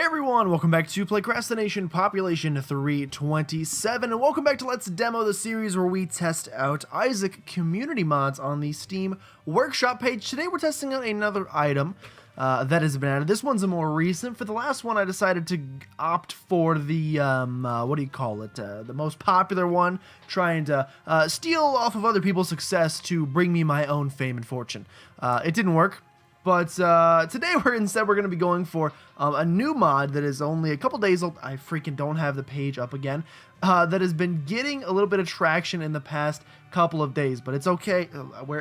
Hey everyone, welcome back to PlaycrastiNation Population 327, and welcome back to Let's Demo, the series where we test out Isaac community mods on the Steam Workshop page. Today we're testing out another item that has been added. This one's a more recent. For the last one, I decided to opt for the, the most popular one, trying to steal off of other people's success to bring me my own fame and fortune. It didn't work. But today we're going to be going for a new mod that is only a couple days old. I freaking don't have the page up again. That has been getting a little bit of traction in the past couple of days, but it's okay.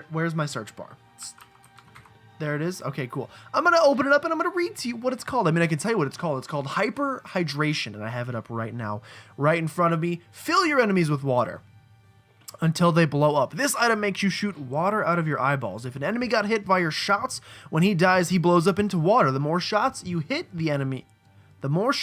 Where's my search bar? There it is. Okay, cool. I'm going to open it up and I'm going to read to you what it's called. I mean, I can tell you what it's called. It's called Hyperhydration, and I have it up right now, right in front of me. Fill your enemies with water until they blow up. This item makes you shoot water out of your eyeballs. If an enemy got hit by your shots, when he dies, he blows up into water. The more shots you hit the enemy, the more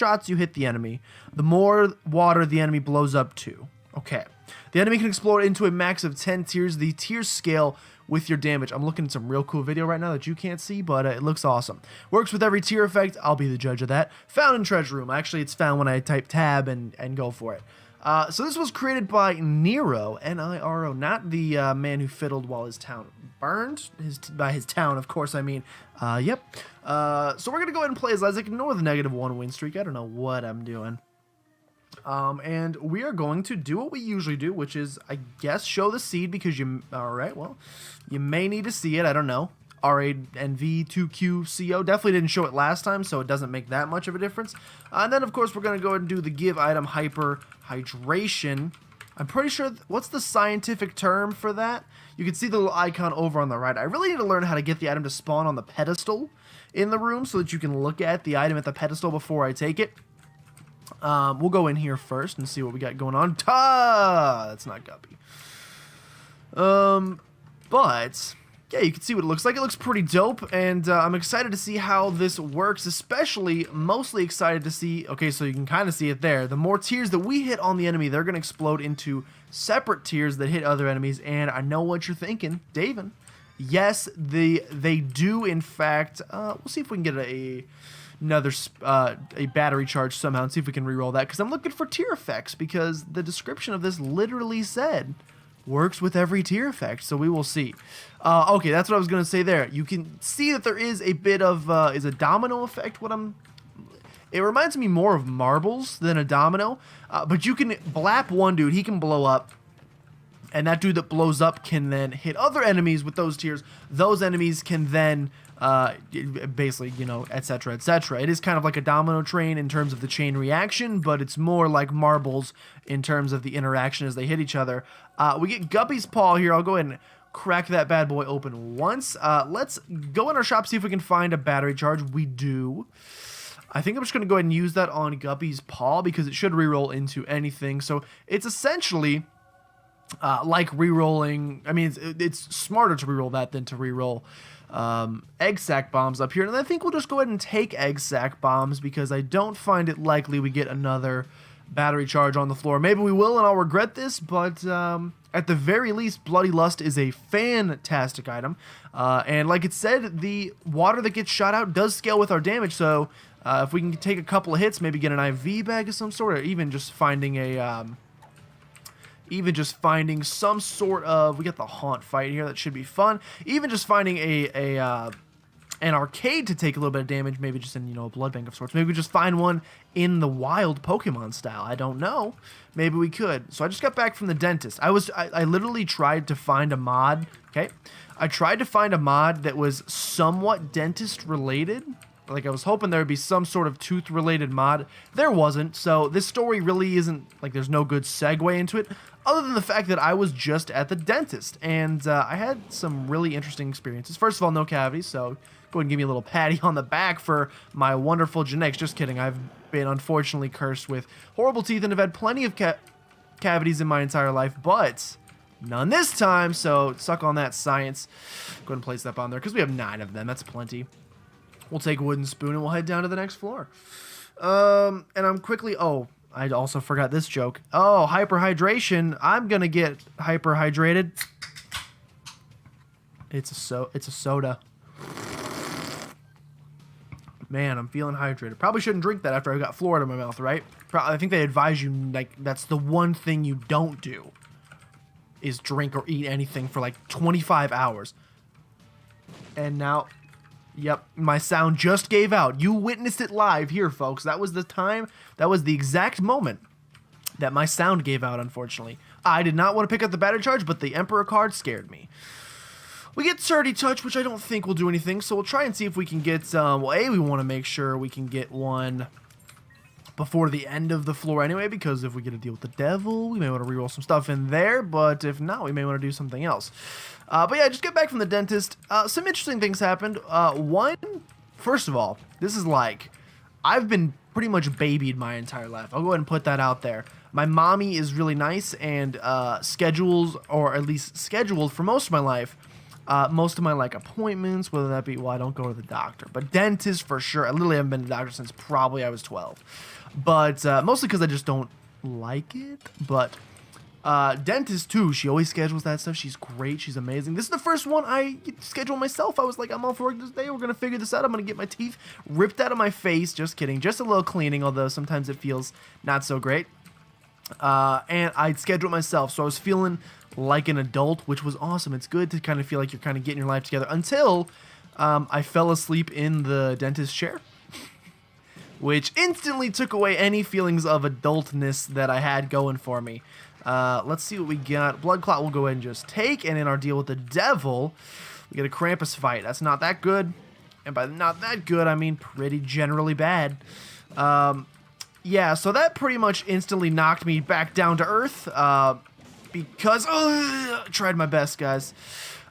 water the enemy blows up to. Okay. The enemy can explode into a max of 10 tiers. The tiers scale with your damage. I'm looking at some real cool video right now that you can't see, but it looks awesome. Works with every tier effect. I'll be the judge of that. Found in Treasure Room. Actually, it's found when I type tab and go for it. So this was created by Niro, N-I-R-O, not the man who fiddled while his town burned. By his town, of course, I mean. Yep. So we're going to go ahead and play as Isaac. Ignore the -1 win streak. I don't know what I'm doing. And we are going to do what we usually do, which is, I guess, show the seed because you... Alright, well, you may need to see it. I don't know. R-A-N-V-2-Q-C-O. Definitely didn't show it last time, so it doesn't make that much of a difference. And then, of course, we're going to go ahead and do the give item Hyperhydration. I'm pretty sure... What's the scientific term for that? You can see the little icon over on the right. I really need to learn how to get the item to spawn on the pedestal in the room so that you can look at the item at the pedestal before I take it. We'll go in here first and see what we got going on. That's not Guppy. But... yeah, you can see what it looks like. It looks pretty dope, and I'm excited to see how this works, mostly excited to see, okay, so you can kind of see it there. The more tiers that we hit on the enemy, they're going to explode into separate tiers that hit other enemies, and I know what you're thinking, David. Yes, they do, in fact, we'll see if we can get a battery charge somehow and see if we can reroll that, because I'm looking for tier effects, because the description of this literally said... works with every tier effect, so we will see. Okay, that's what I was going to say there. You can see that there is a bit of, is a domino effect it reminds me more of marbles than a domino, but you can blap one dude, he can blow up, and that dude that blows up can then hit other enemies with those tiers. Those enemies can then, basically, you know, etc., etc. It is kind of like a domino train in terms of the chain reaction, but it's more like marbles in terms of the interaction as they hit each other. We get Guppy's Paw here. I'll go ahead and crack that bad boy open once. Let's go in our shop, see if we can find a battery charge. We do. I think I'm just going to go ahead and use that on Guppy's Paw because it should reroll into anything. So it's essentially... like re-rolling, I mean, it's smarter to re-roll that than to re-roll egg sack bombs up here. And I think we'll just go ahead and take egg sack bombs because I don't find it likely we get another battery charge on the floor. Maybe we will and I'll regret this, but at the very least, Bloody Lust is a fantastic item. And like it said, the water that gets shot out does scale with our damage, so if we can take a couple of hits, maybe get an IV bag of some sort, or even just finding a... some sort of... we got the haunt fight here. That should be fun. Even just finding an arcade to take a little bit of damage. Maybe just in, you know, a blood bank of sorts. Maybe we just find one in the wild Pokemon style. I don't know. Maybe we could. So I just got back from the dentist. I literally tried to find a mod. Okay. I tried to find a mod that was somewhat dentist related. Like, I was hoping there would be some sort of tooth-related mod. There wasn't, so this story really isn't, like, there's no good segue into it, other than the fact that I was just at the dentist, and I had some really interesting experiences. First of all, no cavities, so go ahead and give me a little patty on the back for my wonderful genetics. Just kidding, I've been unfortunately cursed with horrible teeth and have had plenty of cavities in my entire life, but... none this time, so suck on that, science. Go ahead and place that on there, because we have 9 of them, that's plenty. We'll take a wooden spoon and we'll head down to the next floor. And I'm quickly... oh, I also forgot this joke. Oh, hyperhydration. I'm gonna get hyperhydrated. It's a soda. Man, I'm feeling hydrated. Probably shouldn't drink that after I got fluoride in my mouth, right? I think they advise you, like, that's the one thing you don't do, is drink or eat anything for like 25 hours. And now, yep, my sound just gave out. You witnessed it live here, folks. That was the time, that was the exact moment that my sound gave out, unfortunately. I did not want to pick up the battery charge, but the Emperor card scared me. We get Surdy Touch, which I don't think will do anything, so we'll try and see if we can get, well, A, we want to make sure we can get one before the end of the floor anyway, because if we get to deal with the devil, we may want to reroll some stuff in there, but if not, we may want to do something else. But yeah, just get back from the dentist. Some interesting things happened. One, first of all, this is like, I've been pretty much babied my entire life. I'll go ahead and put that out there. My mommy is really nice and schedules, or at least scheduled for most of my life, most of my like appointments, whether that be, well, I don't go to the doctor, but dentist for sure. I literally haven't been to the doctor since probably I was 12, but mostly because I just don't like it. But dentist too, she always schedules that stuff. She's great. She's amazing. This is the first one I scheduled myself. I was like, I'm off work this day. We're going to figure this out. I'm going to get my teeth ripped out of my face. Just kidding. Just a little cleaning, although sometimes it feels not so great. And I'd schedule it myself, so I was feeling like an adult, which was awesome. It's good to kind of feel like you're kind of getting your life together, until I fell asleep in the dentist chair, which instantly took away any feelings of adultness that I had going for me. Let's see what we got. Blood Clot we'll go ahead and just take, and in our deal with the devil, we get a Krampus fight. That's not that good, and by not that good, I mean pretty generally bad. Yeah, so that pretty much instantly knocked me back down to earth, because, I tried my best, guys.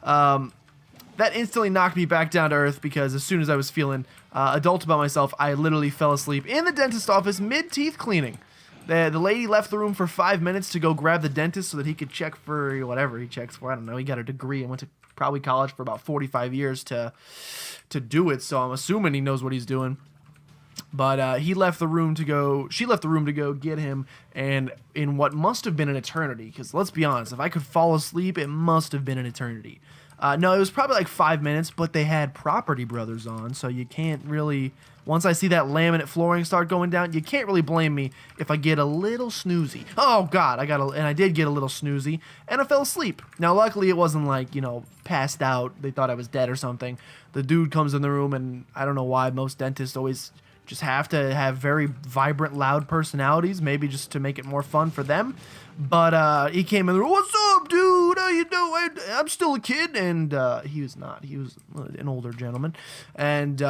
That instantly knocked me back down to earth, because as soon as I was feeling adult about myself, I literally fell asleep in the dentist's office mid-teeth cleaning. The lady left the room for 5 minutes to go grab the dentist so that he could check for whatever he checks for. I don't know. He got a degree and went to probably college for about 45 years to do it, so I'm assuming he knows what he's doing. But she left the room to go get him, and in what must have been an eternity, because let's be honest, if I could fall asleep, it must have been an eternity. No, it was probably like 5 minutes, but they had Property Brothers on, so you can't really, once I see that laminate flooring start going down, you can't really blame me if I get a little snoozy. Oh God, and I did get a little snoozy, and I fell asleep. Now luckily it wasn't like, passed out, they thought I was dead or something. The dude comes in the room, and I don't know why most dentists always just have to have very vibrant, loud personalities, maybe just to make it more fun for them. But he came in the room, "What's up, dude? How you doing? I'm still a kid." And he was not. He was an older gentleman. And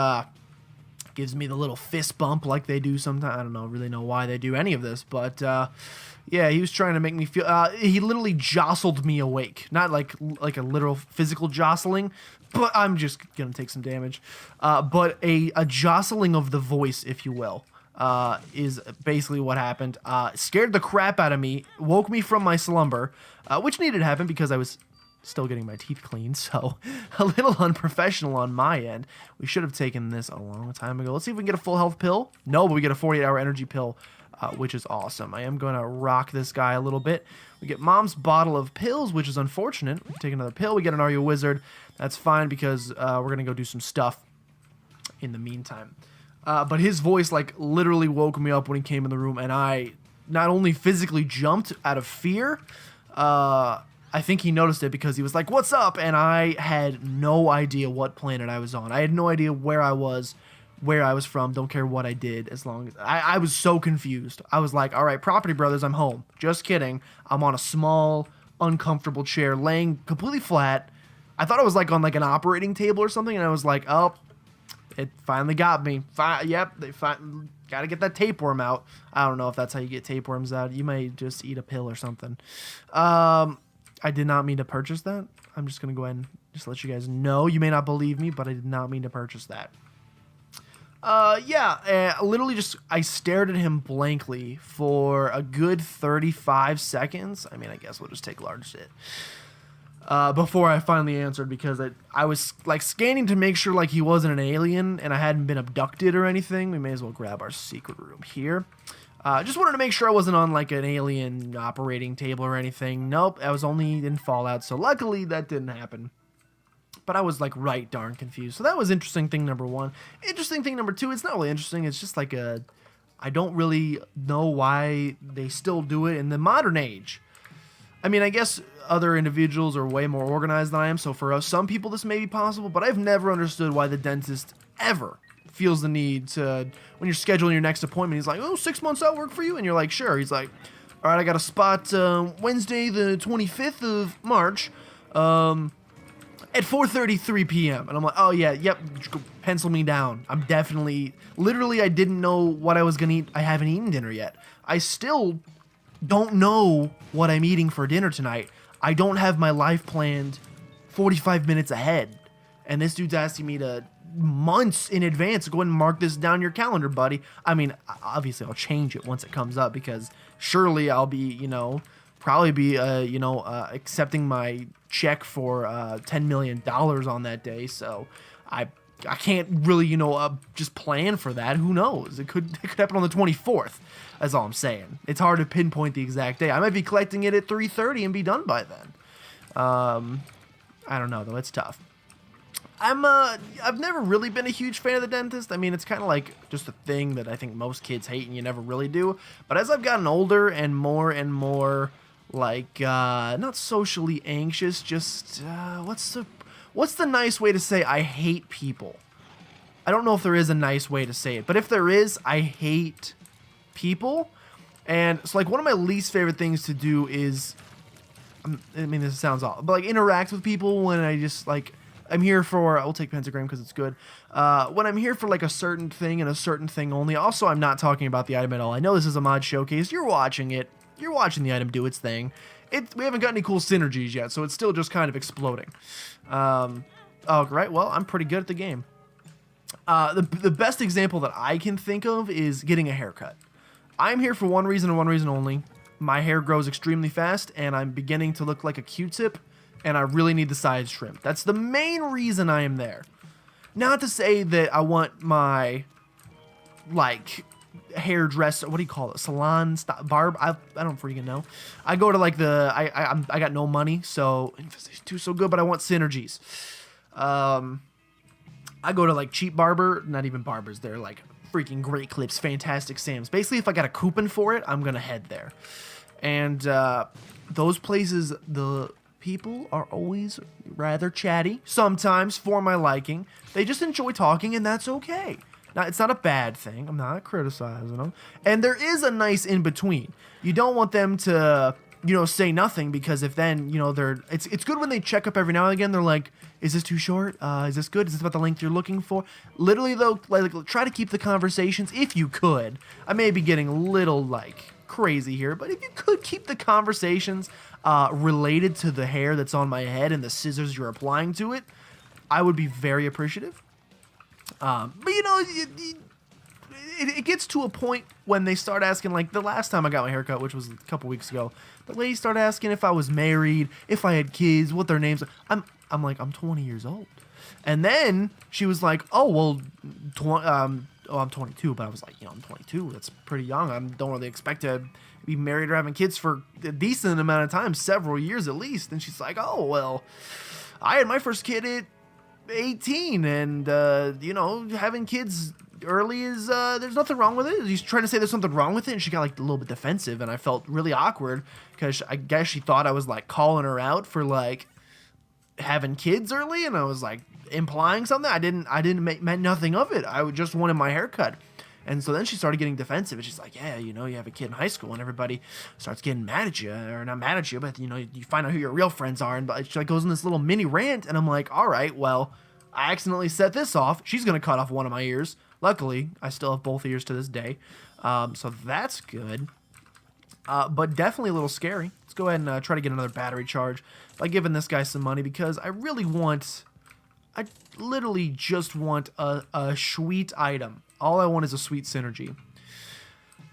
gives me the little fist bump like they do sometimes. I don't really know why they do any of this. But yeah, he was trying to make me feel... he literally jostled me awake. Not like a literal physical jostling, but I'm just going to take some damage. But a jostling of the voice, if you will, is basically what happened. Scared the crap out of me, woke me from my slumber, which needed to happen because I was still getting my teeth cleaned, so a little unprofessional on my end. We should have taken this a long time ago. Let's see if we can get a full health pill. No, but we get a 48-hour energy pill, which is awesome. I am going to rock this guy a little bit. We get Mom's bottle of pills, which is unfortunate. We take another pill. We get an Are You a Wizard. That's fine because we're going to go do some stuff in the meantime. But his voice, literally woke me up when he came in the room, and I not only physically jumped out of fear, I think he noticed it because he was like, "What's up?" And I had no idea what planet I was on. I had no idea where I was from. Don't care what I did, as long as... I was so confused. I was like, all right, Property Brothers, I'm home. Just kidding. I'm on a small, uncomfortable chair, laying completely flat. I thought I was on an operating table or something, and I was like, oh... It finally got me. Yep, gotta get that tapeworm out. I don't know if that's how you get tapeworms out. You may just eat a pill or something. I did not mean to purchase that. I'm just gonna go ahead and just let you guys know. You may not believe me, but I did not mean to purchase that. Yeah, literally I stared at him blankly for a good 35 seconds. I mean, I guess we'll just take large shit. Before I finally answered, because I was scanning to make sure he wasn't an alien and I hadn't been abducted or anything. We may as well grab our secret room here. Just wanted to make sure I wasn't on an alien operating table or anything. Nope, I was only in Fallout, so luckily that didn't happen. But I was like right darn confused. So that was interesting thing number one. Interesting thing number two, it's not really interesting. It's just like I don't really know why they still do it in the modern age. I mean, I guess other individuals are way more organized than I am. So for us, some people this may be possible, but I've never understood why the dentist ever feels the need to, when you're scheduling your next appointment, he's like, oh, 6 months out work for you? And you're like, sure. He's like, all right, I got a spot Wednesday the 25th of March at 4:33 p.m. And I'm like, oh, yeah, yep, pencil me down. I'm definitely, literally, I didn't know what I was going to eat. I haven't eaten dinner yet. I still don't know what I'm eating for dinner tonight. I don't have my life planned 45 minutes ahead. And this dude's asking me to months in advance. Go ahead and mark this down your calendar, buddy. I mean, obviously I'll change it once it comes up because surely I'll be, probably be, accepting my check for $10 million on that day. So I can't really, just plan for that. Who knows? It could happen on the 24th. That's all I'm saying. It's hard to pinpoint the exact day. I might be collecting it at 3:30 and be done by then. I don't know though. It's tough. I've never really been a huge fan of the dentist. I mean, it's kind of like just a thing that I think most kids hate and you never really do. But as I've gotten older and more like, not socially anxious, just, what's the nice way to say I hate people? I don't know if there is a nice way to say it, but if there is, I hate people. And so like one of my least favorite things to do is, I mean, this sounds awful, but like interact with people when I just like, I'm here for, I'll take pentagram because it's good. When I'm here for like a certain thing and a certain thing only. Also, I'm not talking about the item at all. I know this is a mod showcase. You're watching it. You're watching the item do its thing. We haven't got any cool synergies yet, so it's still just kind of exploding. Oh, right. Well, I'm pretty good at the game. The best example that I can think of is getting a haircut. I'm here for one reason and one reason only. My hair grows extremely fast, and I'm beginning to look like a Q-tip. And I really need the sides trimmed. That's the main reason I am there. Not to say that I want my, like, hairdresser, what do you call it, salon, barb, I don't freaking know. I go to, like, I got no money, so, Infestation 2 so good, but I want synergies. I go to, like, cheap barber, not even barbers, they're, like, freaking Great Clips, Fantastic Sam's. Basically, if I got a coupon for it, I'm gonna head there. And, those places, the people are always rather chatty, sometimes for my liking. They just enjoy talking, and that's okay. Now, it's not a bad thing. I'm not criticizing them. And there is a nice in-between. You don't want them to, say nothing, because if then, it's good when they check up every now and again. They're like, is this too short? Is this good? Is this about the length you're looking for? Literally, though, like try to keep the conversations, if you could. I may be getting a little, crazy here, but if you could keep the conversations related to the hair that's on my head and the scissors you're applying to it, I would be very appreciative. But it gets to a point when they start asking, like the last time I got my haircut, which was a couple weeks ago, the lady started asking if I was married, if I had kids, what their names are. I'm like, I'm 20 years old. And then she was like, oh, well, I'm 22, but I was like, I'm 22. That's pretty young. I don't really expect to be married or having kids for a decent amount of time, several years at least. And she's like, oh, well, I had my first kid at 18, and, having kids early is, there's nothing wrong with it. He's trying to say there's something wrong with it, and she got, a little bit defensive, and I felt really awkward, because I guess she thought I was, calling her out for, having kids early, and I was, implying something. I didn't meant nothing of it. I just wanted my haircut. And so then she started getting defensive, and she's like, yeah, you have a kid in high school, and everybody starts getting mad at you, or not mad at you, but, you find out who your real friends are, and she goes in this little mini rant, and I'm like, all right, well, I accidentally set this off. She's going to cut off one of my ears. Luckily, I still have both ears to this day, so that's good, but definitely a little scary. Let's go ahead and try to get another battery charge by giving this guy some money, because I literally just want a sweet item. All I want is a sweet synergy.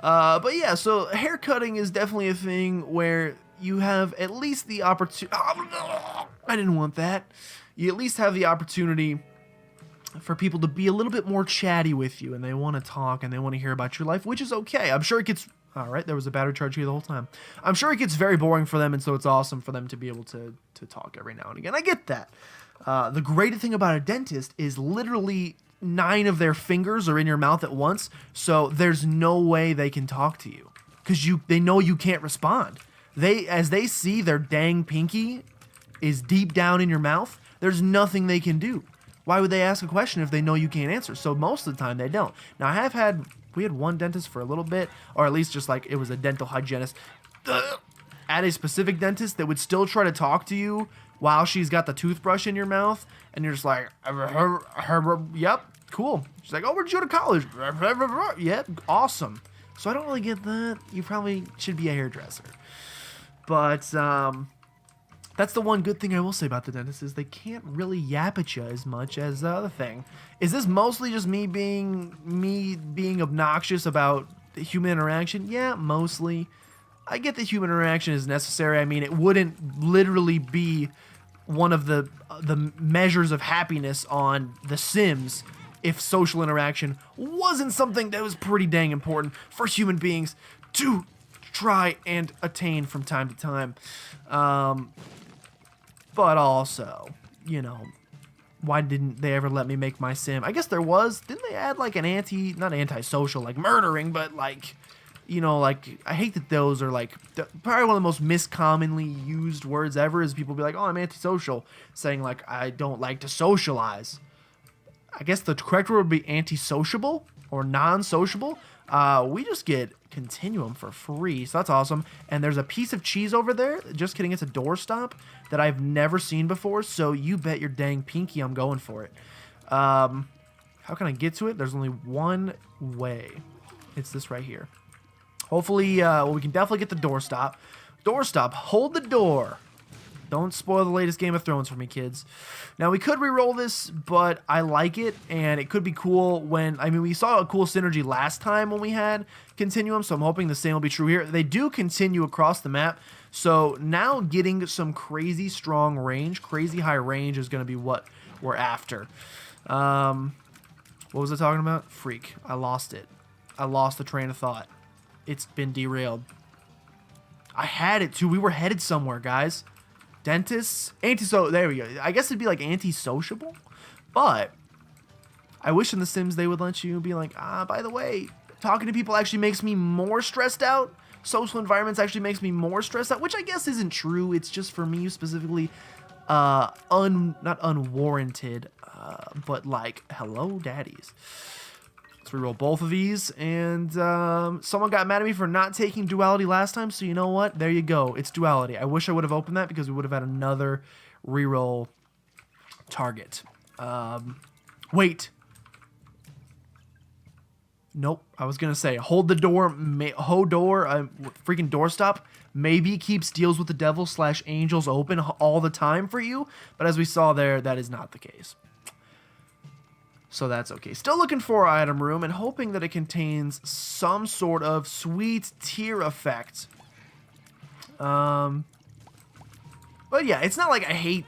But yeah, so haircutting is definitely a thing where you have at least the opportunity. Oh, I didn't want that. You at least have the opportunity for people to be a little bit more chatty with you, and they want to talk and they want to hear about your life, which is okay. I'm sure it gets All right, there was a battery charge here the whole time. I'm sure it gets very boring for them, and so it's awesome for them to be able to talk every now and again. I get that. The great thing about a dentist is literally 9 of their fingers are in your mouth at once, so there's no way they can talk to you because they know you can't respond. As they see their dang pinky is deep down in your mouth, there's nothing they can do. Why would they ask a question if they know you can't answer? So most of the time they don't. Now we had one dentist for a little bit, or at least just like it was a dental hygienist at a specific dentist that would still try to talk to you while she's got the toothbrush in your mouth, and you're just like, yep, cool. She's like, oh, where'd you go to college? Yep, awesome. So I don't really get that. You probably should be a hairdresser. But that's the one good thing I will say about the dentist is they can't really yap at you as much as the other thing. Is this mostly just me being obnoxious about the human interaction? Yeah, mostly. I get that human interaction is necessary. I mean, it wouldn't literally be one of the measures of happiness on The Sims if social interaction wasn't something that was pretty dang important for human beings to try and attain from time to time. But also, you know, why didn't they ever let me make my sim? I guess there was. Didn't they add like an not antisocial, like murdering, but like, you know, like, I hate that those are like probably one of the most miscommonly used words ever is people be like, oh, I'm antisocial, saying like, I don't like to socialize. I guess the correct word would be antisociable or non-sociable. We just get Continuum for free, so that's awesome. And there's a piece of cheese over there. Just kidding, it's a doorstop that I've never seen before, so you bet your dang pinky I'm going for it. How can I get to it? There's only one way. It's this right here. Hopefully, well, we can definitely get the doorstop. Doorstop, hold the door. Don't spoil the latest Game of Thrones for me, kids. Now, we could re-roll this, but I like it, and it could be cool when... I mean, we saw a cool synergy last time when we had Continuum, so I'm hoping the same will be true here. They do continue across the map, so now getting some crazy strong range, crazy high range is going to be what we're after. What was I talking about? Freak. I lost it. I lost the train of thought. It's been derailed. I had it, too. We were headed somewhere, guys. Dentists, there we go. I guess it'd be like anti-sociable, but I wish in The Sims they would let you be like, by the way, talking to people actually makes me more stressed out. Social environments actually makes me more stressed out, which I guess isn't true. It's just for me specifically, not unwarranted, but like, hello, daddies. Let's reroll both of these, and someone got mad at me for not taking duality last time, so you know what? There you go. It's duality. I wish I would have opened that because we would have had another reroll target. Wait. Nope. I was going to say, hold the door, freaking doorstop. Maybe keeps deals with the devil / angels open all the time for you, but as we saw there, that is not the case. So that's okay. Still looking for our item room and hoping that it contains some sort of sweet tear effect. But yeah, it's not like I hate...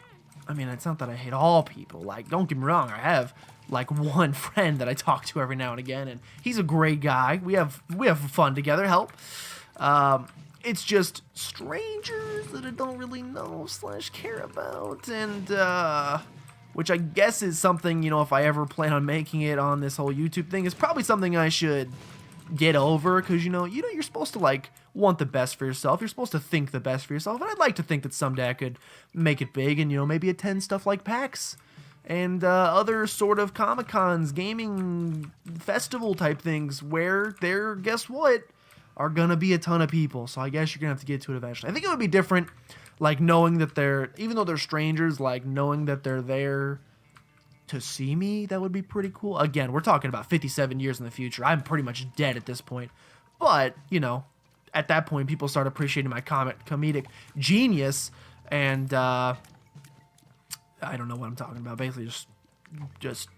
I mean, it's not that I hate all people. Like, don't get me wrong. I have, like, one friend that I talk to every now and again, and he's a great guy. We have fun together. Help. It's just strangers that I don't really know / care about, and... which I guess is something, you know, if I ever plan on making it on this whole YouTube thing, is probably something I should get over, because, you know, you're supposed to, like, want the best for yourself. You're supposed to think the best for yourself, and I'd like to think that someday I could make it big and, you know, maybe attend stuff like PAX and other sort of Comic-Cons, gaming festival type things where there, guess what, are gonna be a ton of people, so I guess you're gonna have to get to it eventually. I think it would be different... Like, knowing that even though they're strangers, like, knowing that they're there to see me, that would be pretty cool. Again, we're talking about 57 years in the future. I'm pretty much dead at this point. But, you know, at that point, people start appreciating my comedic genius, and, I don't know what I'm talking about. Basically, just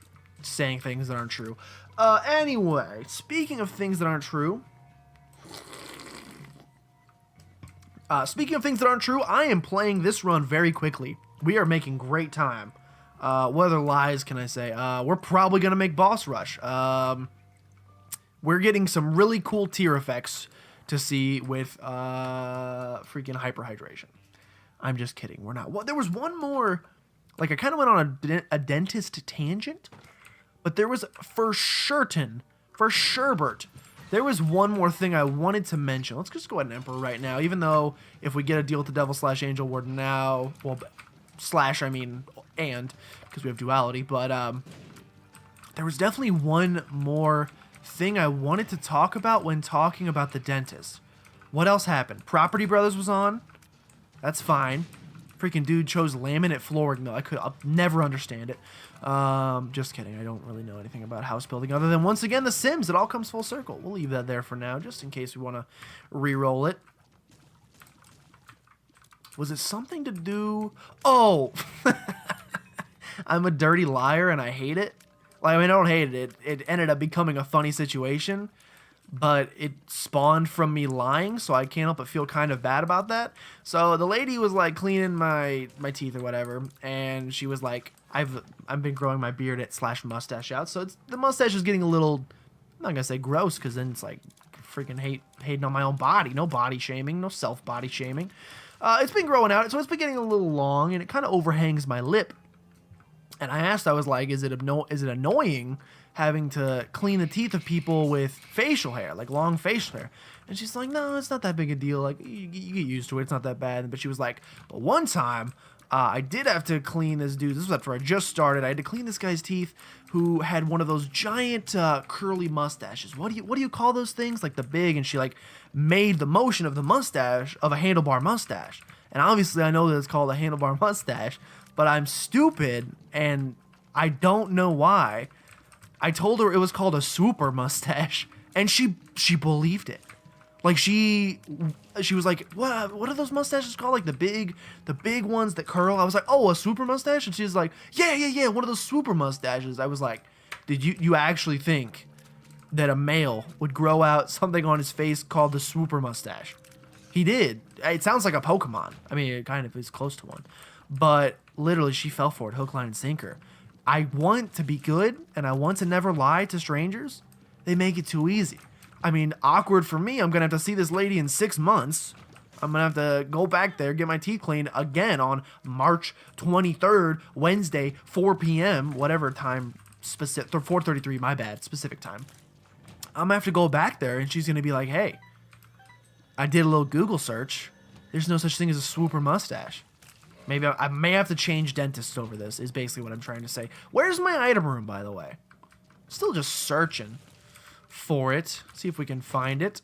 saying things that aren't true. Anyway, speaking of things that aren't true... Speaking of things that aren't true, I am playing this run very quickly. We are making great time. What other lies can I say? We're probably going to make boss rush. We're getting some really cool tier effects to see with freaking hyperhydration. I'm just kidding. We're not. Well, there was one more. Like, I kind of went on a dentist tangent, but there was for Sherbert, there was one more thing I wanted to mention. Let's just go ahead and Emperor right now, even though if we get a deal with the Devil/Angel Ward now, well, slash, I mean, and, because we have duality, but there was definitely one more thing I wanted to talk about when talking about the dentist. What else happened? Property Brothers was on. That's fine. Freaking dude chose laminate flooring, though. I'll never understand it. Just kidding. I don't really know anything about house building other than, once again, The Sims. It all comes full circle. We'll leave that there for now, just in case we want to re-roll it. Was it something to do... Oh! I'm a dirty liar and I hate it. Like, I mean, I don't hate it. It ended up becoming a funny situation, but it spawned from me lying, so I can't help but feel kind of bad about that. So the lady was like cleaning my teeth or whatever, and she was like, I've been growing my beard / mustache out, so the mustache is getting a little, I'm not gonna say gross, because then it's like freaking hating on my own body. No body shaming, no self body shaming. It's been growing out, so it's been getting a little long, and it kind of overhangs my lip. And I asked, I was like, is it annoying having to clean the teeth of people with facial hair, like long facial hair? And she's like, no, it's not that big a deal. Like, you get used to it. It's not that bad. But she was like, but one time, I did have to clean this dude. This was after I just started. I had to clean this guy's teeth who had one of those giant curly mustaches. What do you call those things? Like the big, and she like made the motion of the mustache of a handlebar mustache. And obviously I know that it's called a handlebar mustache, but I'm stupid and I don't know why. I told her it was called a swooper mustache, and she believed it. Like she was like, what are those mustaches called? Like the big ones that curl. I was like, oh, a swooper mustache? And she's like, yeah, one of those swooper mustaches. I was like, did you actually think that a male would grow out something on his face called the swooper mustache? He did. It sounds like a Pokemon. I mean, it kind of is close to one. But literally, she fell for it, hook, line, and sinker. I want to be good, and I want to never lie to strangers. They make it too easy. I mean, awkward for me. I'm going to have to see this lady in 6 months. I'm going to have to go back there, get my teeth cleaned again on March 23rd, Wednesday, 4 p.m., whatever time, specific, 4:33, my bad, specific time. I'm going to have to go back there, and she's going to be like, hey, I did a little Google search. There's no such thing as a swooper mustache. Maybe I may have to change dentists over this, is basically what I'm trying to say. Where's my item room, by the way? Still just searching for it. See if we can find it.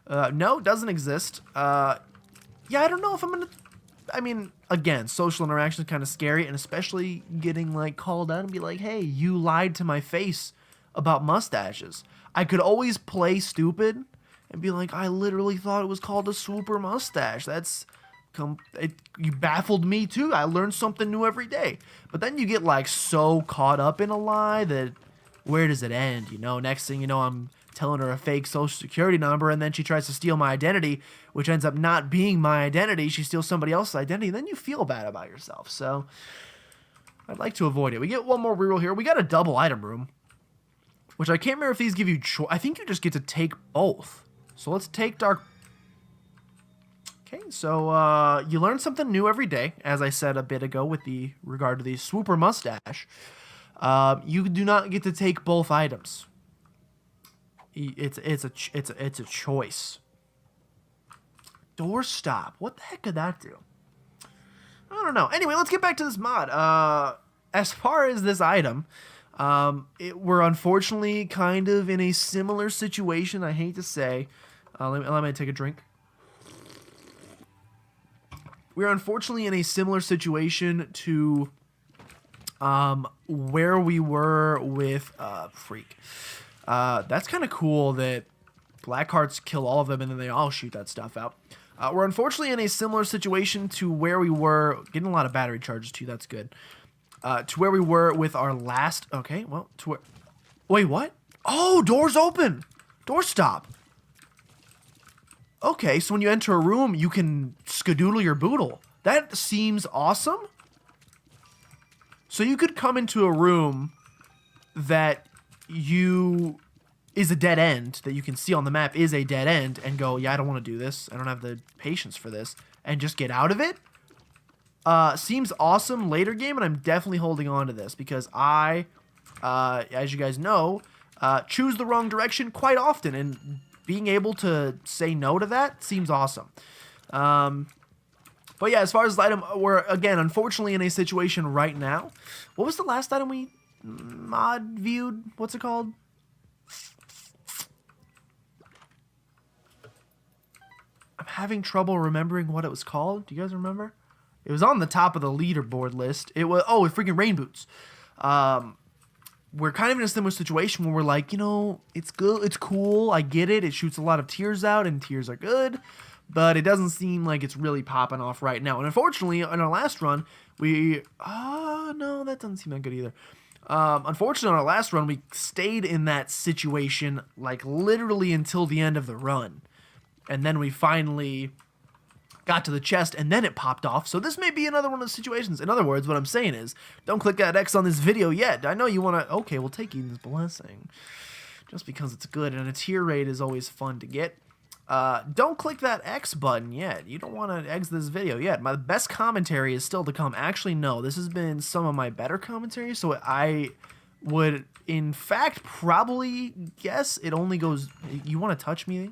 No, it doesn't exist. Yeah, I don't know if I'm going to... I mean, again, social interaction is kind of scary, and especially getting, like, called out and be like, hey, you lied to my face about mustaches. I could always play stupid and be like, I literally thought it was called a swooper mustache. That's... you baffled me too. I learned something new every day. But then you get like so caught up in a lie that where does it end? You know, next thing you know, I'm telling her a fake social security number, and then she tries to steal my identity, which ends up not being my identity. She steals somebody else's identity, and then you feel bad about yourself. So I'd like to avoid it. We get one more reroll here. We got a double item room, which I can't remember if these give you I think you just get to take both. So let's take Dark. Okay, so you learn something new every day, as I said a bit ago with regard to the swooper mustache. You do not get to take both items. It's a choice. Doorstop. What the heck could that do? I don't know. Anyway, let's get back to this mod. As far as this item, we're unfortunately kind of in a similar situation. I hate to say. Let me take a drink. We're unfortunately in a similar situation to where we were with Freak. That's kind of cool that black hearts kill all of them and then they all shoot that stuff out. We're unfortunately in a similar situation to where we were, getting a lot of battery charges too, that's good. To where we were with our last, okay, well, to where, wait, what? Oh, doors open! Doorstop! Okay, so when you enter a room, you can skadoodle your boodle. That seems awesome. So you could come into a room that you is a dead end that you can see on the map is a dead end and go, yeah, I don't want to do this. I don't have the patience for this, and just get out of it. Seems awesome later game, and I'm definitely holding on to this because I, as you guys know, choose the wrong direction quite often, and being able to say no to that seems awesome. But yeah, as far as the item, we're, again, unfortunately in a situation right now. What was the last item we mod viewed? What's it called? I'm having trouble remembering what it was called. Do you guys remember? It was on the top of the leaderboard list. It was, oh, freaking rain boots. We're kind of in a similar situation where we're like, you know, it's good, it's cool, I get it. It shoots a lot of tears out, and tears are good, but it doesn't seem like it's really popping off right now. And unfortunately, in our last run, no, that doesn't seem that good either. Unfortunately, on our last run, we stayed in that situation, like, literally until the end of the run. And then we finally got to the chest, and then it popped off. So this may be another one of those situations. In other words, what I'm saying is, don't click that X on this video yet. I know you want to... Okay, we'll take Eden's Blessing. Just because it's good, and a tier rate is always fun to get. Don't click that X button yet. You don't want to exit this video yet. My best commentary is still to come. Actually, no. This has been some of my better commentary, so I would, in fact, probably guess it only goes... You want to touch me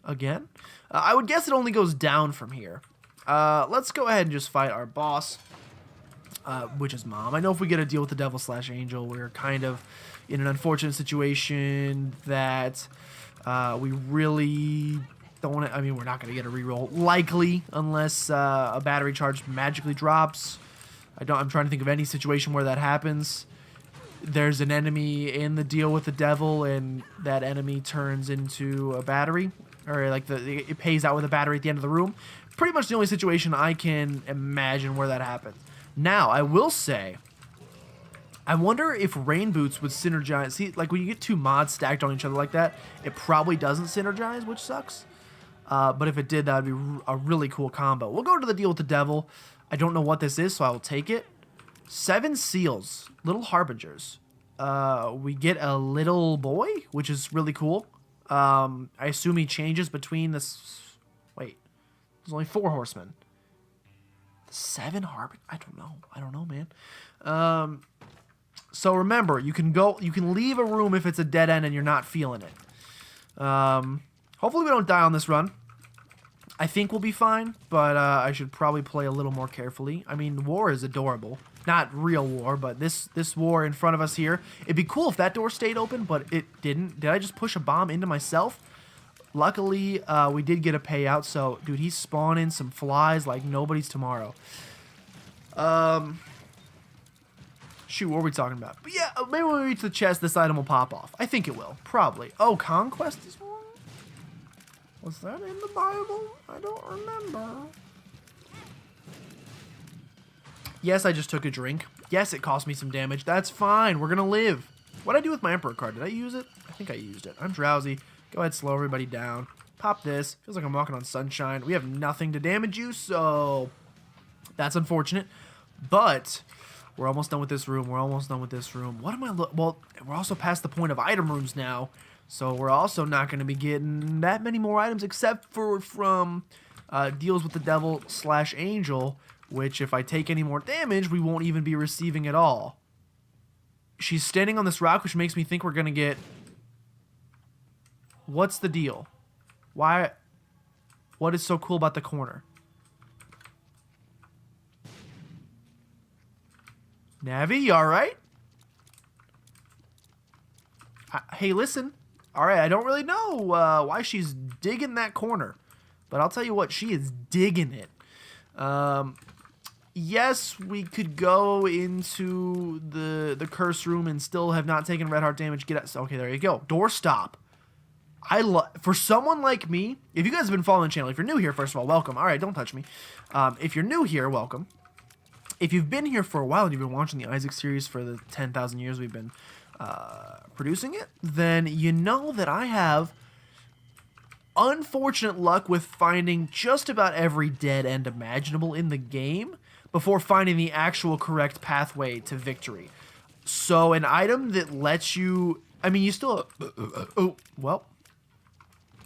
again? I would guess it only goes down from here. Let's go ahead and just fight our boss, which is Mom. I know if we get a deal with the Devil/Angel, we're kind of in an unfortunate situation that we really don't want to... I mean, we're not going to get a reroll, likely, unless a battery charge magically drops. I'm trying to think of any situation where that happens. There's an enemy in the deal with the devil, and that enemy turns into a battery. Or like it pays out with a battery at the end of the room. Pretty much the only situation I can imagine where that happens. Now, I will say, I wonder if rain boots would synergize. See, like when you get two mods stacked on each other like that, it probably doesn't synergize, which sucks. But if it did, that would be a really cool combo. We'll go to the deal with the devil. I don't know what this is, so I will take it. 7 seals, little harbingers. We get a little boy, which is really cool. I assume he changes between this... Wait. There's only 4 horsemen. 7 harbingers? I don't know, man. So remember, you can leave a room if it's a dead end and you're not feeling it. Hopefully we don't die on this run. I think we'll be fine, but I should probably play a little more carefully. I mean, war is adorable. Not real war, but this war in front of us here. It'd be cool if that door stayed open, but it didn't. Did I just push a bomb into myself? Luckily, we did get a payout, so, dude, he's spawning some flies like nobody's tomorrow. Shoot, what were we talking about? But yeah, maybe when we reach the chest, this item will pop off. I think it will, probably. Oh, Conquest is one? Was that in the Bible? I don't remember. Yes, I just took a drink. Yes, it cost me some damage. That's fine. We're going to live. What did I do with my Emperor card? Did I use it? I think I used it. I'm drowsy. Go ahead, slow everybody down. Pop this. Feels like I'm walking on sunshine. We have nothing to damage you, so that's unfortunate. But we're almost done with this room. What am I well, we're also past the point of item rooms now, so we're also not going to be getting that many more items except for from deals with the Devil/Angel, which if I take any more damage, we won't even be receiving at all. She's standing on this rock, which makes me think we're going to get... What's the deal? Why? What is so cool about the corner? Navi, you alright? Hey, listen. Alright, I don't really know why she's digging that corner. But I'll tell you what, she is digging it. Yes, we could go into the curse room and still have not taken red heart damage. Get us. Okay, there you go. Door stop. For someone like me, if you guys have been following the channel, if you're new here, first of all, welcome. All right, don't touch me. If you're new here, welcome. If you've been here for a while and you've been watching the Isaac series for the 10,000 years we've been producing it, then you know that I have unfortunate luck with finding just about every dead end imaginable in the game before finding the actual correct pathway to victory. So an item that lets you I mean, you still... oh, well.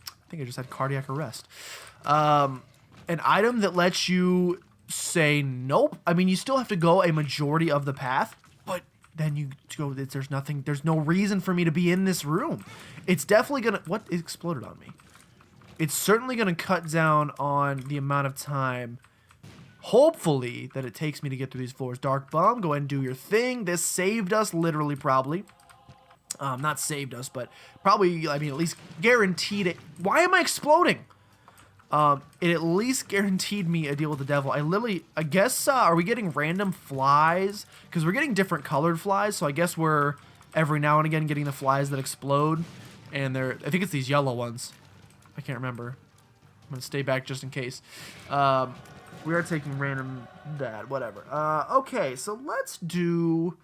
I think I just had cardiac arrest. An item that lets you say nope. I mean, you still have to go a majority of the path, but then you go, there's nothing, there's no reason for me to be in this room. It's definitely gonna... What? It exploded on me. It's certainly gonna cut down on the amount of time, hopefully, that it takes me to get through these floors. Dark Bomb, go ahead and do your thing. This saved us, literally, probably. Not saved us, but probably, I mean, at least guaranteed it. Why am I exploding? It at least guaranteed me a deal with the devil. I guess, are we getting random flies? Because we're getting different colored flies, so I guess we're, every now and again, getting the flies that explode. And they're, I think it's these yellow ones. I can't remember. I'm going to stay back just in case. We are taking random that, whatever. Okay, so let's do...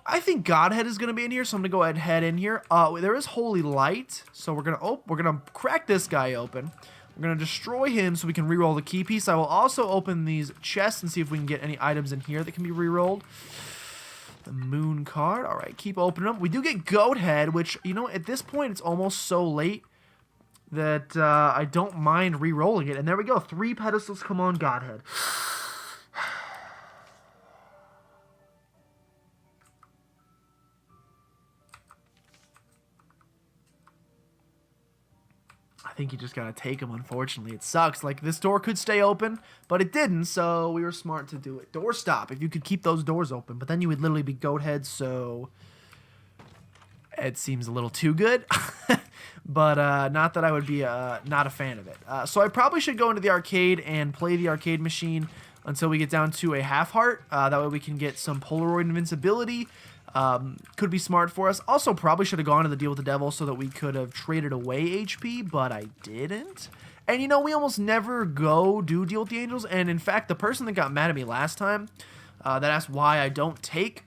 I think Godhead is going to be in here, so I'm going to go ahead and head in here. There is Holy Light, so we're going to crack this guy open. We're going to destroy him so we can reroll the key piece. I will also open these chests and see if we can get any items in here that can be rerolled. The Moon card. All right, keep opening them. We do get Goat Head, which, you know, at this point, it's almost so late that I don't mind re-rolling it. And there we go. 3 pedestals. Come on, Godhead. I think you just gotta take them, unfortunately. It sucks. Like, this door could stay open, but it didn't, so we were smart to do it. Door stop, if you could keep those doors open. But then you would literally be Goat Head, so... It seems a little too good. But not that I would be not a fan of it. So I probably should go into the arcade and play the arcade machine until we get down to a half heart. That way we can get some Polaroid invincibility. Could be smart for us. Also, probably should have gone to the deal with the devil so that we could have traded away HP, but I didn't. And, you know, we almost never do deal with the angels. And, in fact, the person that got mad at me last time that asked why I don't take...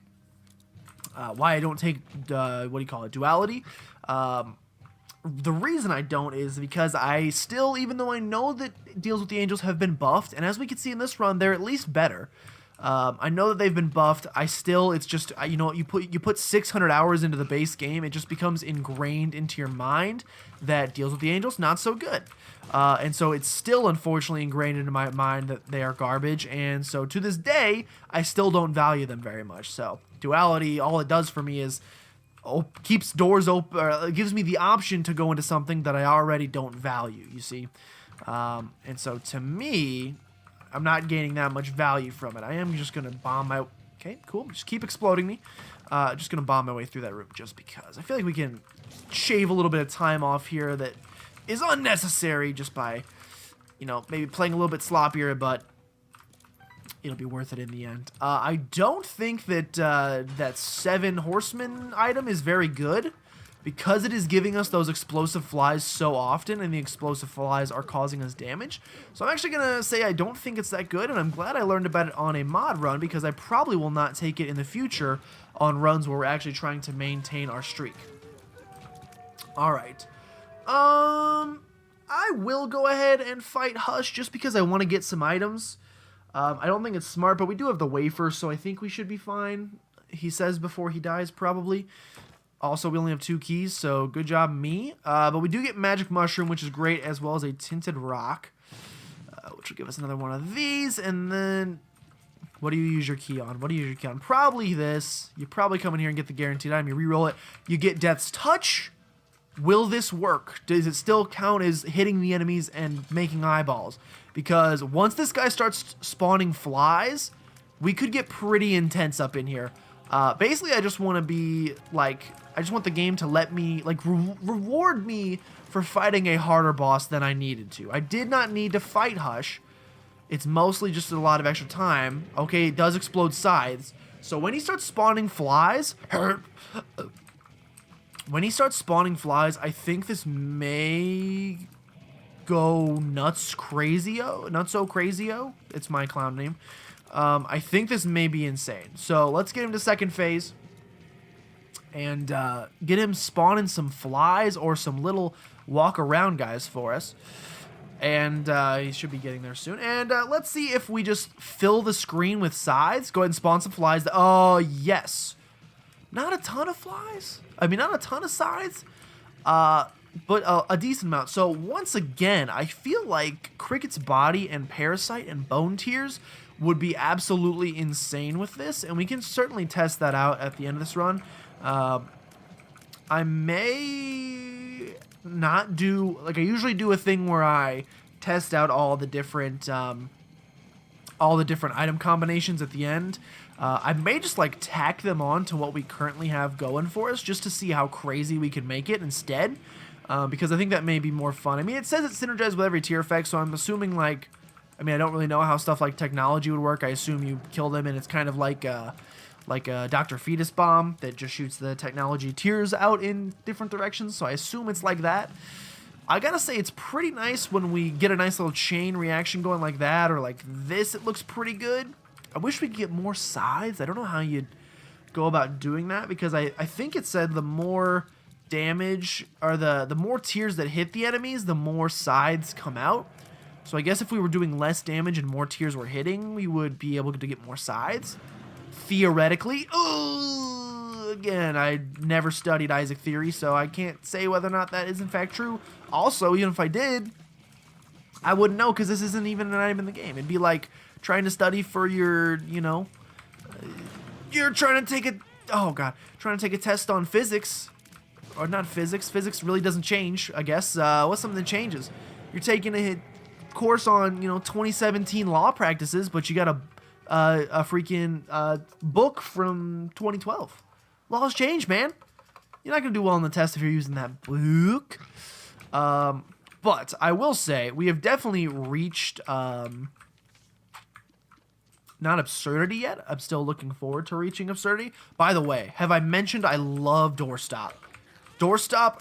what do you call it, duality. The reason I don't is because I still, even though I know that deals with the angels have been buffed, and as we can see in this run, they're at least better. I know that they've been buffed. I still, it's just, you know, you put 600 hours into the base game, it just becomes ingrained into your mind that deals with the angels, not so good. And so it's still, unfortunately, ingrained into my mind that they are garbage, and so to this day, I still don't value them very much. So duality, all it does for me is keeps doors open, gives me the option to go into something that I already don't value, you see. And so to me, I'm not gaining that much value from it. I am just going to bomb my... Okay, cool. Just keep exploding me. Just going to bomb my way through that room just because. I feel like we can shave a little bit of time off here that is unnecessary just by, you know, maybe playing a little bit sloppier, but it'll be worth it in the end. I don't think that that 7 Horsemen item is very good because it is giving us those explosive flies so often, and the explosive flies are causing us damage. So I'm actually going to say I don't think it's that good, and I'm glad I learned about it on a mod run because I probably will not take it in the future on runs where we're actually trying to maintain our streak. Alright. I will go ahead and fight Hush just because I want to get some items. I don't think it's smart, but we do have the wafer, so I think we should be fine. He says before he dies, probably. Also, we only have 2 keys, so good job, me. But we do get Magic Mushroom, which is great, as well as a Tinted Rock, which will give us another one of these. And then, what do you use your key on? What do you use your key on? Probably this. You probably come in here and get the guaranteed item. You reroll it. You get Death's Touch. Will this work? Does it still count as hitting the enemies and making eyeballs? Because once this guy starts spawning flies, we could get pretty intense up in here. Basically, I just want to be, like, I just want the game to let me, like, reward me for fighting a harder boss than I needed to. I did not need to fight Hush. It's mostly just a lot of extra time. Okay, it does explode scythes. So when he starts spawning flies, I think this may go Nutso-Crazio. It's my clown name. I think this may be insane. So let's get him to second phase and get him spawning some flies or some little walk around guys for us. And he should be getting there soon. And let's see if we just fill the screen with scythes. Go ahead and spawn some flies. Oh, yes. Not a ton of flies. I mean, not a ton of sides. But a decent amount. So once again, I feel like Cricket's body and Parasite and Bone Tears would be absolutely insane with this, and we can certainly test that out at the end of this run. I may not do, like I usually do, a thing where I test out all the different item combinations at the end. I may just like tack them on to what we currently have going for us, just to see how crazy we can make it instead. Because I think that may be more fun. I mean, it says it's synergized with every tier effect, so I'm assuming, like, I mean, I don't really know how stuff like technology would work. I assume you kill them, and it's kind of like a Dr. Fetus bomb that just shoots the technology tiers out in different directions, so I assume it's like that. I gotta say, it's pretty nice when we get a nice little chain reaction going like that, or like this. It looks pretty good. I wish we could get more sides. I don't know how you'd go about doing that, because I think it said the more damage, or the more tiers that hit the enemies, the more sides come out. So I guess if we were doing less damage and more tiers were hitting, we would be able to get more sides. Theoretically. Ooh, again, I never studied Isaac theory, so I can't say whether or not that is in fact true. Also, even if I did, I wouldn't know, because this isn't even an item in the game. It'd be like trying to study for your, you know, you're trying to take a, oh god, trying to take a test on physics. Or not physics. Physics really doesn't change, I guess. What's something that changes? You're taking a course on, you know, 2017 law practices, but you got a freaking book from 2012. Laws change, man. You're not going to do well on the test if you're using that book. But I will say, we have definitely reached, not absurdity yet. I'm still looking forward to reaching absurdity. By the way, have I mentioned I love doorstop? Doorstop,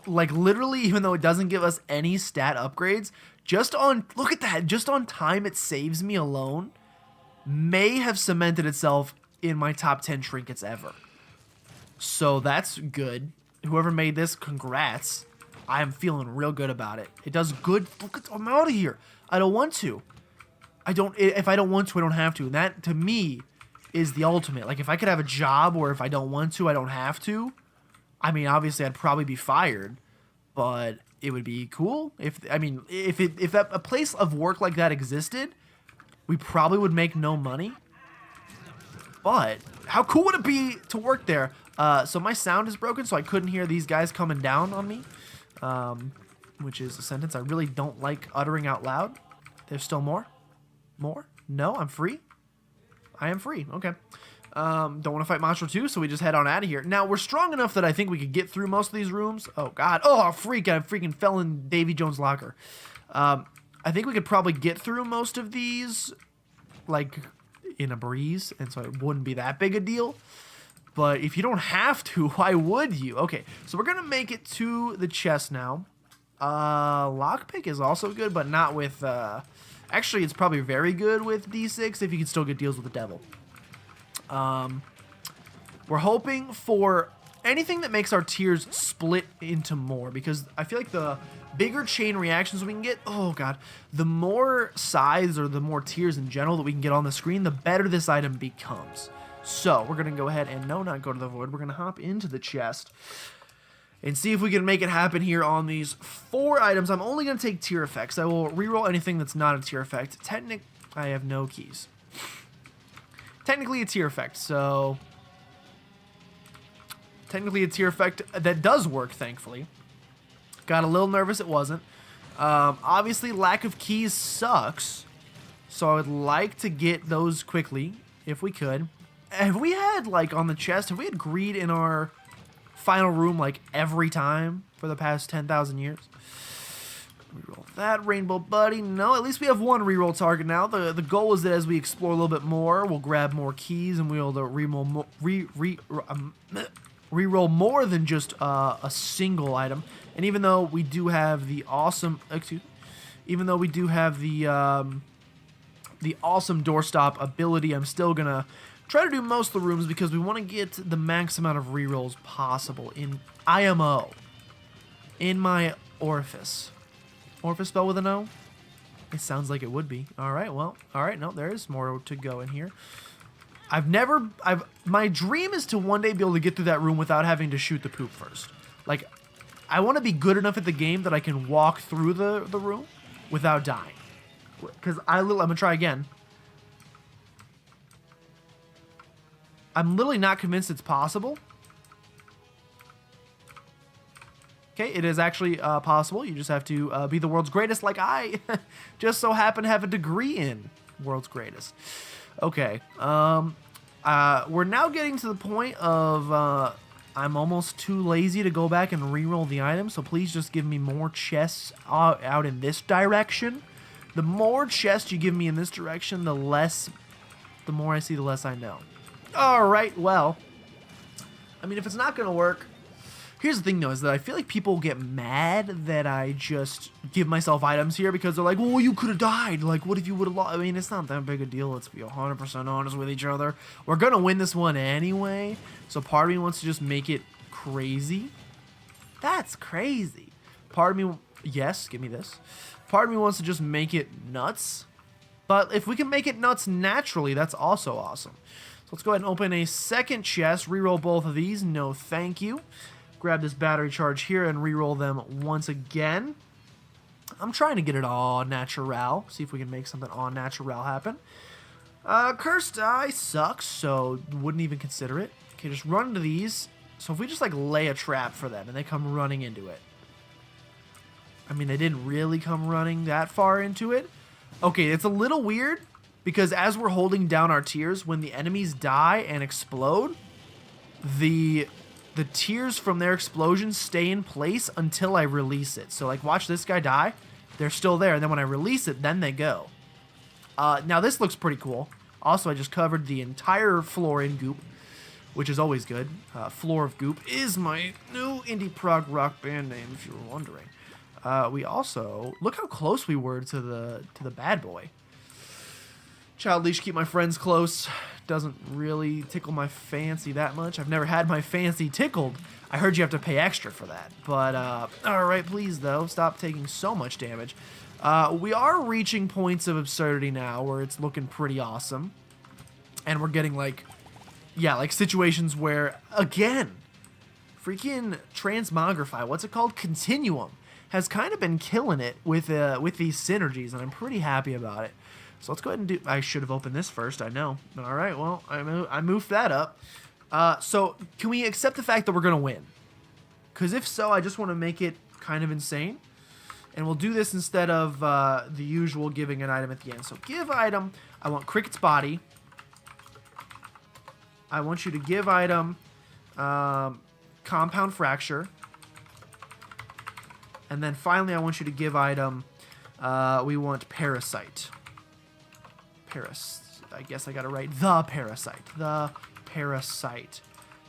like literally, even though it doesn't give us any stat upgrades, just on, look at that, just on time it saves me alone, may have cemented itself in my top 10 trinkets ever. So that's good. Whoever made this, congrats. I am feeling real good about it. It does good. Look at, I'm out of here. I don't want to. If I don't want to, I don't have to. And that, to me, is the ultimate. Like, if I could have a job where if I don't want to, I don't have to, I mean, obviously, I'd probably be fired, but it would be cool if a place of work like that existed. We probably would make no money, but how cool would it be to work there? So my sound is broken, so I couldn't hear these guys coming down on me, which is a sentence I really don't like uttering out loud. There's still more? More? No, I'm free? I am free. Okay. Don't want to fight Monstro 2, so we just head on out of here. Now, we're strong enough that I think we could get through most of these rooms. Oh, God. Oh, freak. I freaking fell in Davy Jones' locker. I think we could probably get through most of these, like, in a breeze, and so it wouldn't be that big a deal. But if you don't have to, why would you? Okay, so we're going to make it to the chest now. Lockpick is also good, but not with... actually, it's probably very good with D6 if you can still get deals with the devil. We're hoping for anything that makes our tiers split into more, because I feel like the bigger chain reactions we can get, oh god, the more sides or the more tiers in general that we can get on the screen, the better this item becomes. So we're going to go ahead and not go to the void. We're going to hop into the chest and see if we can make it happen here on these 4 items. I'm only going to take tier effects. I will reroll anything that's not a tier effect. I have no keys. Technically a tier effect, so technically a tier effect that does work, thankfully. Got a little nervous it wasn't. Obviously, lack of keys sucks, so I would like to get those quickly, if we could. Have we had, like, on the chest, have we had greed in our final room, like, every time for the past 10,000 years? Reroll that, Rainbow Buddy. No, at least we have one reroll target now. The goal is that as we explore a little bit more, we'll grab more keys and we'll reroll more than just a single item. And even though we do have the awesome, even though we do have the awesome doorstop ability, I'm still gonna try to do most of the rooms because we want to get the max amount of rerolls possible in IMO, in my orifice. Orifice spell with an O? It sounds like it would be. Alright, well, alright, no, there is more to go in here. My dream is to one day be able to get through that room without having to shoot the poop first. Like, I want to be good enough at the game that I can walk through the room without dying. Because I'm going to try again. I'm literally not convinced it's possible. Okay, it is actually possible. You just have to be the world's greatest like I just so happen to have a degree in world's greatest. Okay, we're now getting to the point of I'm almost too lazy to go back and reroll the items, so please just give me more chests out in this direction. The more chests you give me in this direction, the more I see, the less I know. All right, well, I mean, if it's not going to work, here's the thing, though, is that I feel like people get mad that I just give myself items here because they're like, well, you could have died. Like, what if you would have lost? I mean, it's not that big a deal. Let's be 100% honest with each other. We're going to win this one anyway, so part of me wants to just make it crazy. That's crazy. Part of me, yes, give me this. Part of me wants to just make it nuts, but if we can make it nuts naturally, that's also awesome. So let's go ahead and open a second chest, reroll both of these. No, thank you. Grab this battery charge here and reroll them once again. I'm trying to get it all natural. See if we can make something all natural happen. Cursed die sucks, so wouldn't even consider it. Okay, just run into these. So if we just like lay a trap for them and they come running into it. I mean, they didn't really come running that far into it. Okay, it's a little weird because as we're holding down our tears, when the enemies die and explode, the tears from their explosion stay in place until I release it. So, like, watch this guy die. They're still there. And then when I release it, then they go. Now, this looks pretty cool. Also, I just covered the entire floor in goop, which is always good. Floor of Goop is my new indie prog rock band name, if you were wondering. We also... Look how close we were to the bad boy. Child leash, keep my friends close. Doesn't really tickle my fancy that much. I've never had my fancy tickled. I heard you have to pay extra for that. But, alright, please, though. Stop taking so much damage. We are reaching points of absurdity now where it's looking pretty awesome. And we're getting, like... Yeah, like situations where, again, freaking Transmogrify, what's it called? Continuum has kind of been killing it with these synergies, and I'm pretty happy about it. So let's go ahead and do... I should have opened this first, I know. All right, well, I moved that up. So can we accept the fact that we're going to win? Because if so, I just want to make it kind of insane. And we'll do this instead of the usual giving an item at the end. So give item. I want Cricket's body. I want you to give item compound fracture. And then finally, I want you to give item, we want parasite. I guess I got it right. The parasite. The parasite.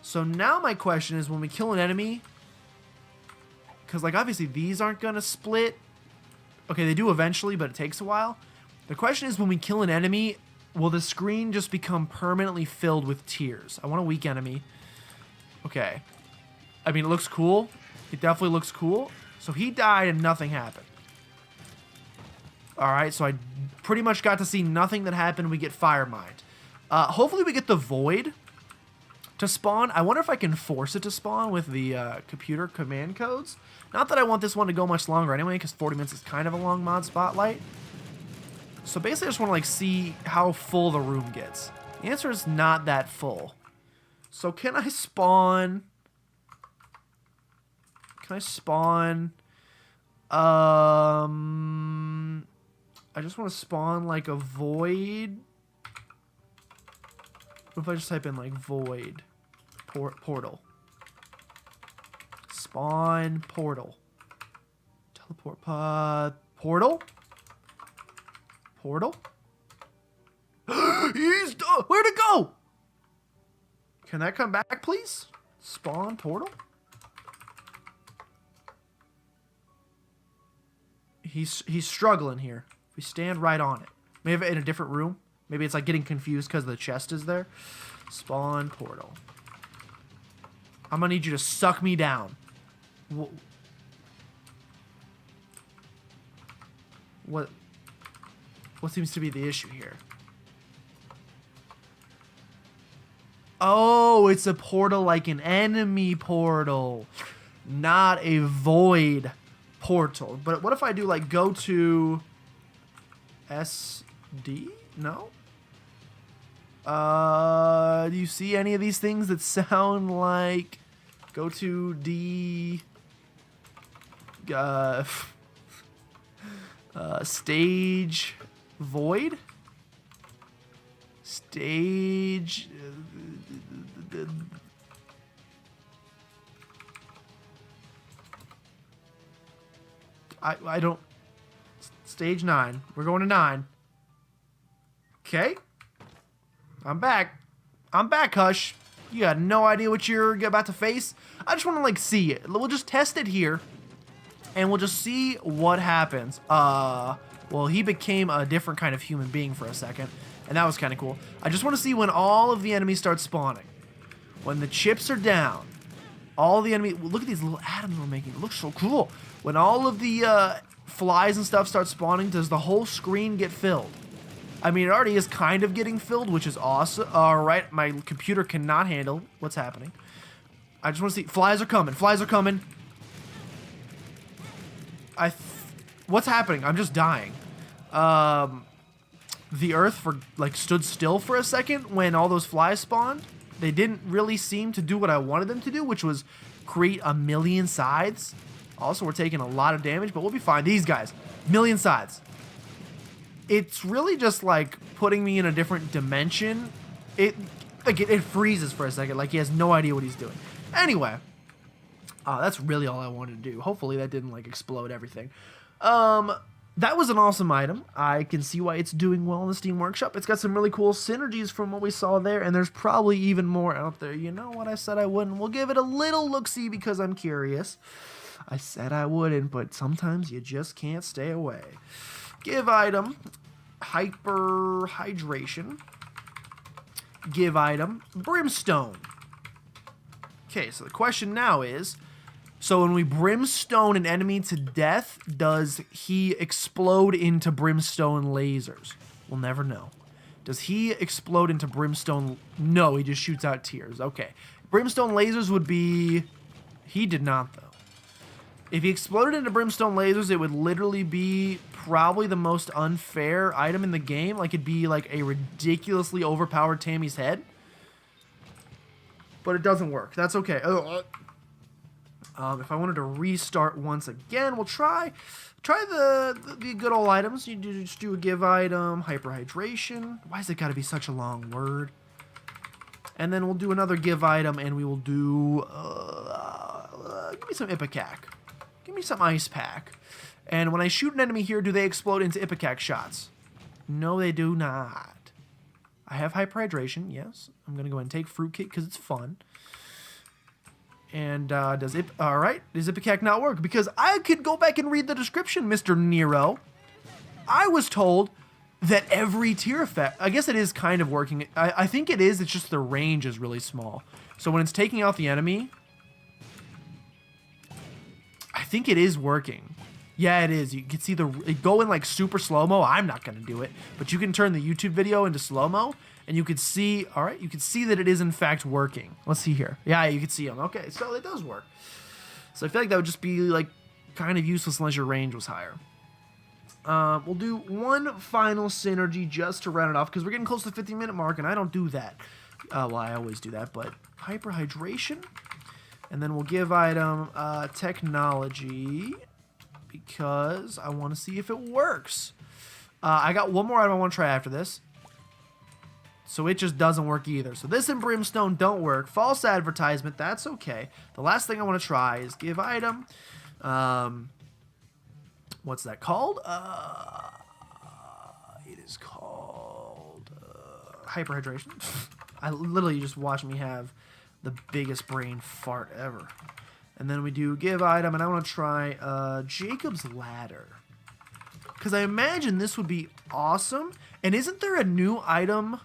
So now my question is, when we kill an enemy, because like obviously these aren't going to split. Okay, they do eventually, but it takes a while. The question is, when we kill an enemy, will the screen just become permanently filled with tears? I want a weak enemy. Okay. I mean, it looks cool. It definitely looks cool. So he died and nothing happened. Alright, so I pretty much got to see nothing that happened. We get Fire Mind. Hopefully we get the Void to spawn. I wonder if I can force it to spawn with the computer command codes. Not that I want this one to go much longer anyway, because 40 minutes is kind of a long mod spotlight. So basically I just want to like see how full the room gets. The answer is not that full. So can I spawn... I just want to spawn like a void. What if I just type in like void portal? Spawn portal. Teleport portal? Portal? He's done. Where'd it go? Can that come back, please? Spawn portal? He's struggling here. If we stand right on it. Maybe in a different room. Maybe it's like getting confused because the chest is there. Spawn portal. I'm gonna need you to suck me down. What seems to be the issue here? Oh, it's a portal like an enemy portal, not a void portal. But what if I do like go to SD? No? Do you see any of these things that sound like go to D stage void? Stage I don't stage 9. We're going to 9. Okay. I'm back. Hush. You got no idea what you're about to face. I just want to like see it. We'll just test it here and we'll just see what happens. Well, he became a different kind of human being for a second, and that was kind of cool. I just want to see when all of the enemies start spawning. When the chips are down, all the enemies... Look at these little atoms we're making. It looks so cool. When all of the flies and stuff start spawning, does the whole screen get filled? I mean, it already is kind of getting filled, which is awesome. All right, my computer cannot handle what's happening. I just want to see... Flies are coming. Flies are coming. What's happening? I'm just dying. The earth stood still for a second when all those flies spawned. They didn't really seem to do what I wanted them to do, which was create a million sides. Also, we're taking a lot of damage, but we'll be fine. These guys, million sides. It's really just like putting me in a different dimension. It freezes for a second, like he has no idea what he's doing. Anyway, that's really all I wanted to do. Hopefully that didn't like explode everything. That was an awesome item. I can see why it's doing well in the Steam Workshop. It's got some really cool synergies from what we saw there, and there's probably even more out there. You know what I said I wouldn't? We'll give it a little look-see because I'm curious. I said I wouldn't, but sometimes you just can't stay away. Give item, Hyperhydration. Give item, Brimstone. Okay, so the question now is... So when we brimstone an enemy to death, does he explode into brimstone lasers? We'll never know. Does he explode into brimstone? No, he just shoots out tears. Okay. Brimstone lasers would be... He did not, though. If he exploded into brimstone lasers, it would literally be probably the most unfair item in the game. Like, it'd be like a ridiculously overpowered Tammy's head. But it doesn't work. That's okay. If I wanted to restart once again, we'll try the good old items. You just do a give item, Hyperhydration. Why has it got to be such a long word? And then we'll do another give item, and we will do... give me some Ipecac. Give me some Ice Pack. And when I shoot an enemy here, do they explode into Ipecac shots? No, they do not. I have Hyperhydration, yes. I'm going to go ahead and take Fruitcake because it's fun. And does Ipecac not work? Because I could go back and read the description, Mr. Nero. I was told that every tier effect... I guess it is kind of working. I think it is. It's just the range is really small. So when it's taking out the enemy... I think it is working. Yeah, it is. You can see it go in like super slow-mo. I'm not going to do it. But you can turn the YouTube video into slow-mo. And you could see, all right, you can see that it is in fact working. Let's see here. Yeah, you can see them. Okay, so it does work. So I feel like that would just be like kind of useless unless your range was higher. We'll do one final synergy just to round it off because we're getting close to the 50-minute mark and I don't do that. Well, I always do that, but Hyperhydration. And then we'll give item technology because I want to see if it works. I got one more item I want to try after this. So it just doesn't work either. So this and Brimstone don't work. False advertisement, that's okay. The last thing I want to try is give item. What's that called? It is called Hyperhydration. I literally just watched me have the biggest brain fart ever. And then we do give item, and I want to try Jacob's Ladder. Because I imagine this would be awesome. And isn't there a new item...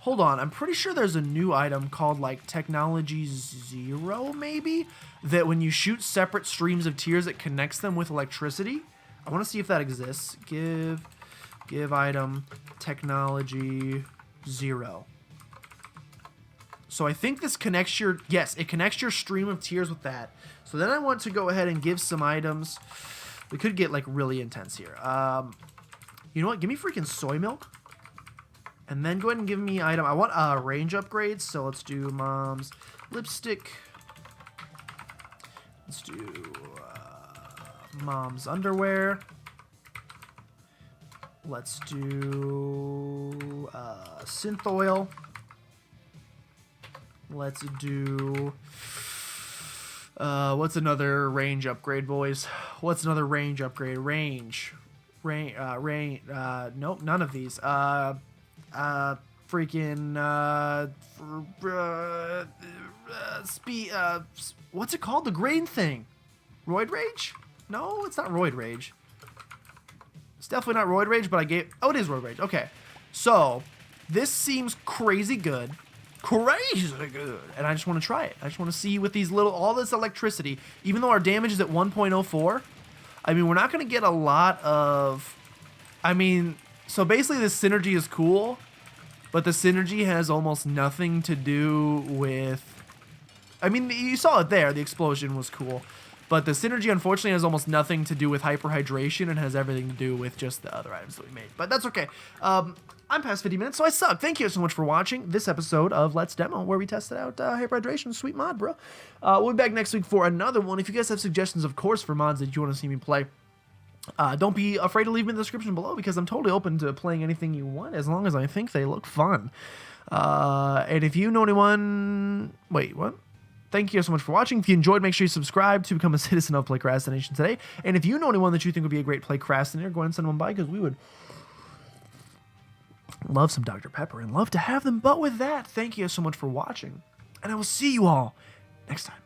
Hold on, I'm pretty sure there's a new item called like Technology Zero, maybe? That when you shoot separate streams of tears, it connects them with electricity. I want to see if that exists. Give item Technology Zero. So I think this connects your, yes, it connects your stream of tears with that. So then I want to go ahead and give some items. We could get like really intense here. You know what? Give me freaking soy milk. And then go ahead and give me item. I want range upgrades. So let's do mom's lipstick. Let's do mom's underwear. Let's do synth oil. Let's do... what's another range upgrade, boys? What's another range upgrade? Range. Nope, none of these. Speed, what's it called? The green thing. Roid Rage? No, it's not Roid Rage. It's definitely not Roid Rage, but I gave... Oh, it is Roid Rage. Okay. So, this seems crazy good. Crazy good. And I just want to try it. I just want to see with these little... All this electricity, even though our damage is at 1.04, I mean, we're not going to get a lot of... I mean, so basically this synergy is cool, but the synergy has almost nothing to do with... I mean, you saw it there. The explosion was cool. But the synergy, unfortunately, has almost nothing to do with hyperhydration and has everything to do with just the other items that we made. But that's okay. I'm past 50 minutes, so I suck. Thank you so much for watching this episode of Let's Demo, where we tested out Hyperhydration. Sweet mod, bro. We'll be back next week for another one. If you guys have suggestions, of course, for mods that you want to see me play, don't be afraid to leave them in the description below, because I'm totally open to playing anything you want, as long as I think they look fun. And if you know anyone... Wait, what? Thank you so much for watching. If you enjoyed, make sure you subscribe to become a citizen of PlaycrastiNation today. And if you know anyone that you think would be a great Playcrastinator, go ahead and send one by, because we would love some Dr. Pepper and love to have them. But with that, thank you so much for watching, and I will see you all next time.